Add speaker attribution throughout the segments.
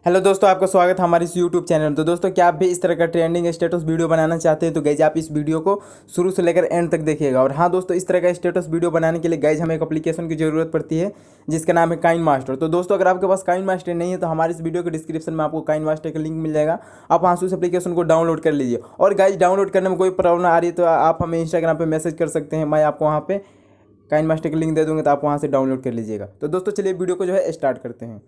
Speaker 1: Hello दोस्तों, आपका स्वागत है हमारे इस यूट्यूब चैनल में। तो दोस्तों, क्या आप भी इस तरह का ट्रेंडिंग स्टेटस वीडियो बनाना चाहते हैं तो गाइज आप इस वीडियो को शुरू से लेकर एंड तक देखिएगा। और हाँ दोस्तों, इस तरह का स्टेटस वीडियो बनाने के लिए गाइज हमें एक एप्लीकेशन की ज़रूरत पड़ती है जिसका नाम है काइन मास्टर। तो दोस्तों, अगर आपके पास काइन मास्टर नहीं है तो हमारे इस वीडियो के डिस्क्रिप्शन में आपको काइन मास्टर का लिंक मिल जाएगा। आप वहाँ से उस एप्लीकेशन को डाउनलोड कर लीजिए। और गाइज डाउनलोड करने में कोई प्रॉब्लम आ रही है तो आप हमें इंस्टाग्राम पर मैसेज कर सकते हैं। मैं आपको वहाँ पे काइन मास्टर का लिंक दे दूँगा तो आप वहाँ से डाउनलोड कर लीजिएगा। तो दोस्तों चलिए वीडियो को स्टार्ट करते हैं।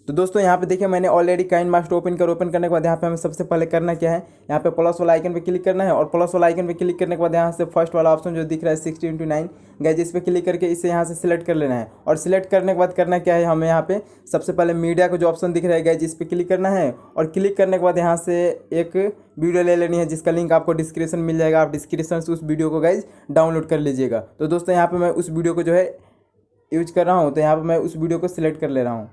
Speaker 1: तो दोस्तों यहाँ पे देखिए, मैंने ऑलरेडी काइन मास्टर ओपन करने के बाद यहाँ पे हमें सबसे पहले करना क्या है, यहाँ पे प्लस वाला आइकन पे क्लिक करना है। और प्लस वाला आइकन पे क्लिक करने के बाद यहाँ से फर्स्ट वाला ऑप्शन जो दिख रहा है 60:9 गाइज, इस पर क्लिक करके इसे यहाँ से सिलेक्ट कर लेना है। और सिलेक्ट करने के बाद करना क्या है, हमें यहाँ पे सबसे पहले मीडिया का जो ऑप्शन दिख रहा है गाइज, इस पर क्लिक करना है। और क्लिक करने के बाद यहाँ से एक वीडियो ले लेनी है जिसका लिंक आपको डिस्क्रिप्शन मिल जाएगा। आप डिस्क्रिप्शन से उस वीडियो को गाइज डाउनलोड कर लीजिएगा। तो दोस्तों यहाँ पर मैं उस वीडियो को यूज कर रहा हूँ, तो यहाँ पर मैं उस वीडियो को सिलेक्ट कर ले रहा हूँ।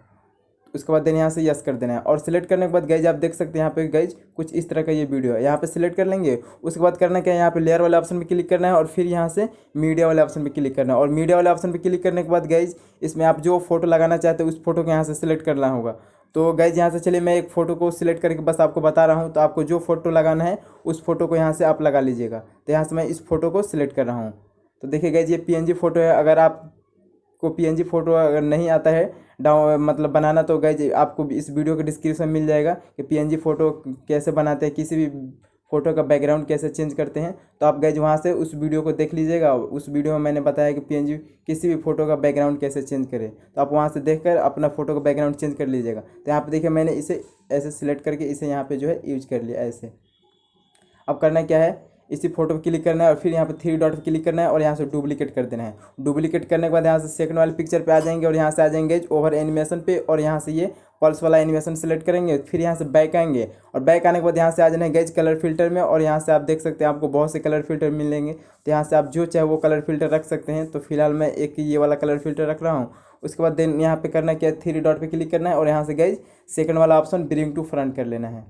Speaker 1: उसके बाद देन यहाँ से यस कर देना है। और सिलेक्ट करने के बाद गाइज आप देख सकते हैं यहाँ पे गाइज कुछ इस तरह का ये वीडियो है। यहाँ पे सिलेक्ट कर लेंगे। उसके बाद करना क्या है, यहाँ पे लेयर वाले ऑप्शन पे क्लिक करना है और फिर यहाँ से मीडिया वाले ऑप्शन पे क्लिक करना है। और मीडिया वाले ऑप्शन पे क्लिक करने के बाद गाइज इसमें आप जो फोटो लगाना चाहते हैं उस फोटो को यहाँ से सिलेक्ट करना होगा। तो गाइज यहाँ से चलिए मैं एक फ़ोटो को सिलेक्ट करके बस आपको बता रहा हूँ। तो आपको जो फोटो लगाना है उस फोटो को यहाँ से आप लगा लीजिएगा। तो यहाँ से मैं इस फोटो को सिलेक्ट कर रहा हूँ। तो देखिए गाइज ये PNG फ़ोटो है। अगर आपको PNG फ़ोटो अगर नहीं आता है मतलब बनाना, तो गाइज आपको इस वीडियो के डिस्क्रिप्शन में मिल जाएगा कि PNG फ़ोटो कैसे बनाते हैं, किसी भी फ़ोटो का बैकग्राउंड कैसे चेंज करते हैं। तो आप गाइज वहाँ से उस वीडियो को देख लीजिएगा। उस वीडियो में मैंने बताया कि PNG किसी भी फ़ोटो का बैकग्राउंड कैसे चेंज करें। तो आप वहाँ से देखकर अपना फ़ोटो का बैकग्राउंड चेंज कर लीजिएगा। तो यहाँ पर देखिए मैंने इसे ऐसे सिलेक्ट करके इसे यहाँ पर यूज कर लिया ऐसे। अब करना क्या है, इसी फोटो पे क्लिक करना है और फिर यहाँ पे 3 डॉट पे क्लिक करना है और यहाँ से डुप्लीकेट कर देना है। डुप्लीकेट करने के बाद यहाँ से सेकंड वाले पिक्चर पे आ जाएंगे और यहाँ से आ जाएंगे ओवर एनिमेशन पे और यहाँ से ये पल्स वाला एनिमेशन सेलेक्ट करेंगे। फिर यहाँ से बैक आएंगे और बैक आने के बाद यहाँ से आ जाना है गाइज कलर फिल्टर में। और यहाँ से आप देख सकते हैं आपको बहुत से कलर फिल्टर मिलेंगे। तो यहाँ से आप जो चाहे वो कलर फिल्टर रख सकते हैं। तो फिलहाल मैं एक ये वाला कलर फिल्टर रख रहा हूँ। उसके बाद देन यहाँ पे करना क्या है, 3 डॉट पे क्लिक करना है और यहाँ से गाइज सेकंड वाला ऑप्शन ब्रिंग टू फ्रंट कर लेना है।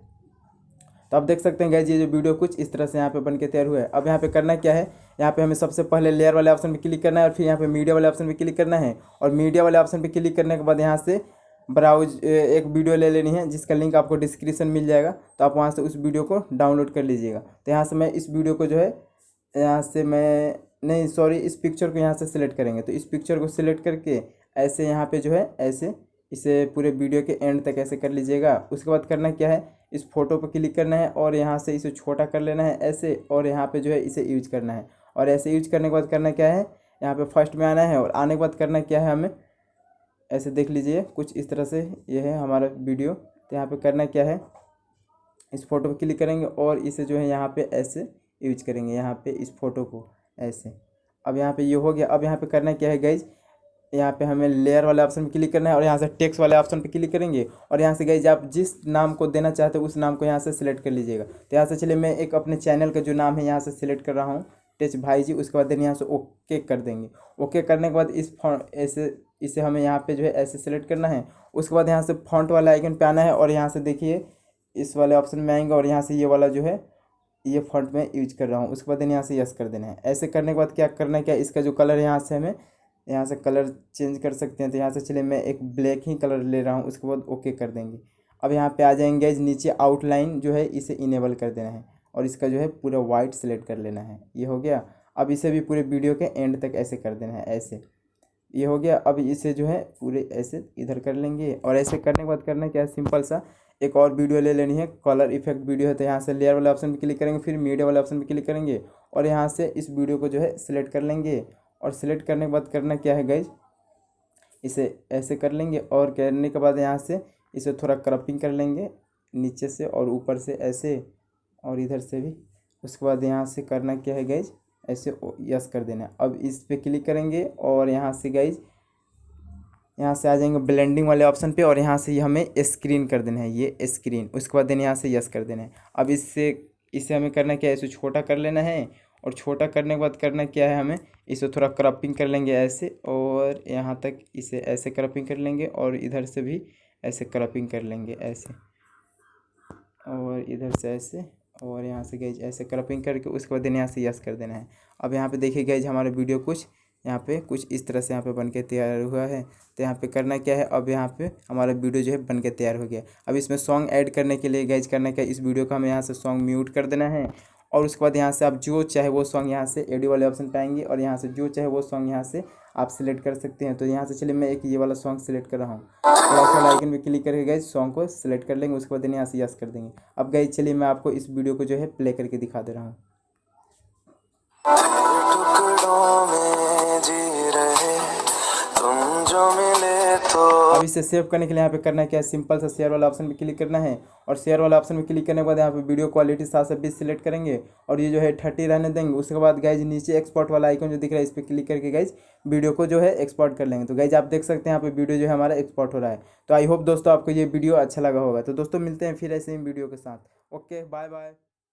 Speaker 1: तो आप देख सकते हैं गाइज ये जो वीडियो कुछ इस तरह से यहाँ पे बन के तैयार हुआ है। अब यहाँ पे करना क्या है, यहाँ पे हमें सबसे पहले लेयर वाले ऑप्शन पे क्लिक करना है और फिर यहाँ पे मीडिया वाले ऑप्शन पे क्लिक करना है। और मीडिया वाले ऑप्शन पे क्लिक करने के बाद यहाँ से ब्राउज एक वीडियो ले लेनी है जिसका लिंक आपको डिस्क्रिप्शन मिल जाएगा। तो आप वहाँ से उस वीडियो को डाउनलोड कर लीजिएगा। तो यहाँ से मैं इस वीडियो को यहाँ से मैं नहीं सॉरी इस पिक्चर को यहाँ से सिलेक्ट करेंगे। तो इस पिक्चर को सिलेक्ट करके ऐसे यहाँ पे ऐसे इसे पूरे वीडियो के एंड तक ऐसे कर लीजिएगा। उसके बाद करना क्या है, इस फोटो पर क्लिक करना है और यहाँ से इसे छोटा कर लेना है ऐसे। और यहाँ पे इसे यूज करना है। और ऐसे यूज करने के बाद करना क्या है, यहाँ पे फर्स्ट में आना है और आने के बाद करना क्या है, हमें ऐसे देख लीजिए कुछ इस तरह से ये है हमारा वीडियो। तो यहाँ पे करना क्या है, इस फोटो पर क्लिक करेंगे और इसे यहाँ पे ऐसे यूज करेंगे, यहाँ पे इस फोटो को ऐसे। अब यहाँ पे ये हो गया। अब यहाँ पे करना क्या है गाइज, यहाँ पे हमें लेयर वाले ऑप्शन पे क्लिक करना है और यहाँ से टेक्स्ट वाले ऑप्शन पे क्लिक करेंगे। और यहाँ से गाइज आप जिस नाम को देना चाहते हो उस नाम को यहाँ से सिलेक्ट कर लीजिएगा। तो यहाँ से चलिए मैं एक अपने चैनल का जो नाम है यहाँ से सिलेक्ट कर रहा हूँ, टेच भाईजी। उसके बाद देन यहाँ से ओके कर देंगे। ओके करने के बाद इसे हमें यहाँ पे ऐसे सिलेक्ट करना है। उसके बाद यहाँ से फॉन्ट वाले आइकन पे आना है और यहाँ से देखिए इस वाले ऑप्शन में आएंगे और यहाँ से ये वाला ये फॉन्ट में यूज कर रहा हूँ। उसके बाद देन यहाँ से यस कर देना है। ऐसे करने के बाद क्या करना है, क्या इसका जो कलर है यहाँ से हमें यहाँ से कलर चेंज कर सकते हैं। तो यहाँ से चलिए मैं एक ब्लैक ही कलर ले रहा हूँ। उसके बाद ओके कर देंगे। अब यहाँ पे आ जाएंगे नीचे आउटलाइन इसे इनेबल कर देना है और इसका पूरा वाइट सेलेक्ट कर लेना है। ये हो गया। अब इसे भी पूरे वीडियो के एंड तक ऐसे कर देना है ऐसे। ये हो गया। अब इसे पूरे ऐसे इधर कर लेंगे। और ऐसे करने के बाद करना क्या है, सिंपल सा एक और वीडियो ले लेनी है, कलर इफेक्ट वीडियो है। तो यहाँ से लेयर वाले ऑप्शन पे क्लिक करेंगे, फिर मीडिया वाले ऑप्शन पे क्लिक करेंगे और यहाँ से इस वीडियो को सिलेक्ट कर लेंगे। और सिलेक्ट करने के बाद करना क्या है गाइज, इसे ऐसे कर लेंगे। और करने के बाद यहाँ से इसे थोड़ा क्रॉपिंग कर लेंगे नीचे से और ऊपर से ऐसे और इधर से भी। उसके बाद यहाँ से करना क्या है गाइज, ऐसे यस कर देना है। अब इस पे क्लिक करेंगे और यहाँ से गाइज यहाँ से आ जाएंगे ब्लेंडिंग वाले ऑप्शन पे और यहाँ से हमें स्क्रीन कर देना है, ये स्क्रीन। उसके बाद देन यहाँ से यस कर देना है। अब इसे हमें करना क्या है, इसे छोटा कर लेना है। और छोटा करने के बाद करना क्या है, हमें इसे थोड़ा क्रॉपिंग कर लेंगे ऐसे और यहाँ तक इसे ऐसे क्रॉपिंग कर लेंगे और इधर से भी ऐसे क्रॉपिंग कर लेंगे ऐसे और इधर से ऐसे और यहाँ से गाइज ऐसे क्रॉपिंग करके उसके बाद यहाँ से यस कर देना है। अब यहाँ पे देखिए गाइज हमारा वीडियो कुछ यहाँ पे कुछ इस तरह से यहाँ पे बन के तैयार हुआ है। तो यहाँ पे करना क्या है, अब यहाँ पे हमारा वीडियो जो है बन के तैयार हो गया। अब इसमें सॉन्ग ऐड करने के लिए गाइज करना क्या है, इस वीडियो को हमें यहाँ से सॉन्ग म्यूट कर देना है और उसके बाद यहाँ से आप जो चाहे वो सॉन्ग यहाँ से ऑडियो वाले ऑप्शन पाएंगे और यहाँ से जो चाहे वो सॉन्ग यहाँ से आप सिलेक्ट कर सकते हैं। तो यहाँ से चलिए मैं एक ये वाला सॉन्ग सिलेक्ट कर रहा हूँ। प्लस वाला आइकन पे क्लिक करके गाइज सॉन्ग को सिलेक्ट कर लेंगे, उसके बाद यहाँ से यस कर देंगे। अब गाइज चलिए मैं आपको इस वीडियो को जो है प्ले करके दिखा दे रहा हूँ। अब इसे सेव करने के लिए यहाँ पे करना क्या है, सिंपल सा शेयर वाला ऑप्शन पे क्लिक करना है और शेयर वाला ऑप्शन पे क्लिक करने के बाद यहाँ पे वीडियो क्वालिटी 720 सिलेक्ट करेंगे और ये जो है 30 रहने देंगे। उसके बाद गाइज नीचे एक्सपोर्ट वाला आइकन जो दिख रहा है इस पर क्लिक करके गाइज वीडियो को जो है एक्सपोर्ट कर लेंगे। तो गाइज आप देख सकते हैं यहाँ पे वीडियो जो है हमारा एक्सपोर्ट हो रहा है। तो आई होप दोस्तों आपको ये वीडियो अच्छा लगा होगा। तो दोस्तों मिलते हैं फिर ऐसे ही वीडियो के साथ। Okay bye bye.